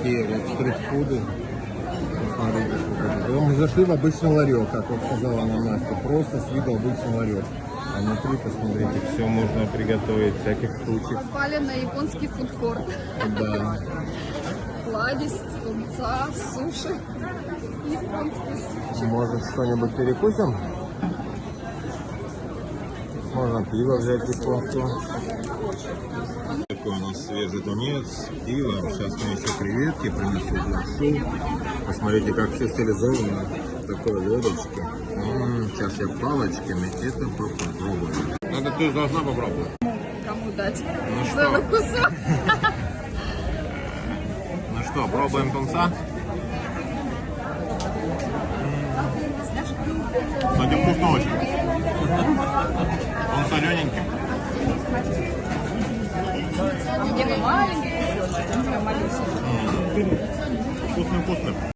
такие вот стрит-фуды. Посмотрите, сколько. Мы зашли в обычный ларек, как вот сказала нам Настя. Просто с виду обычный ларек. А внутри, посмотрите, все можно приготовить, всяких штучек. Попали на японский фудкорт. Да. Сладость, тунца, суши. Японский суши. Может, что-нибудь перекусим? Можно пиво взять японского. Такой у нас свежий тунец, пиво. Сейчас мы еще креветки принесут лапшу. Посмотрите, как все стилизовано. В такой лодочке. Сейчас я палочками это попробую. Надо, ты должна попробовать. Кому дать? Ну Целый что? кусок. Ну что, пробуем тунца? Кстати, вкусно очень. Он солененький. Не, ну маленький кусочек, он прям малюсенький. Вкусный.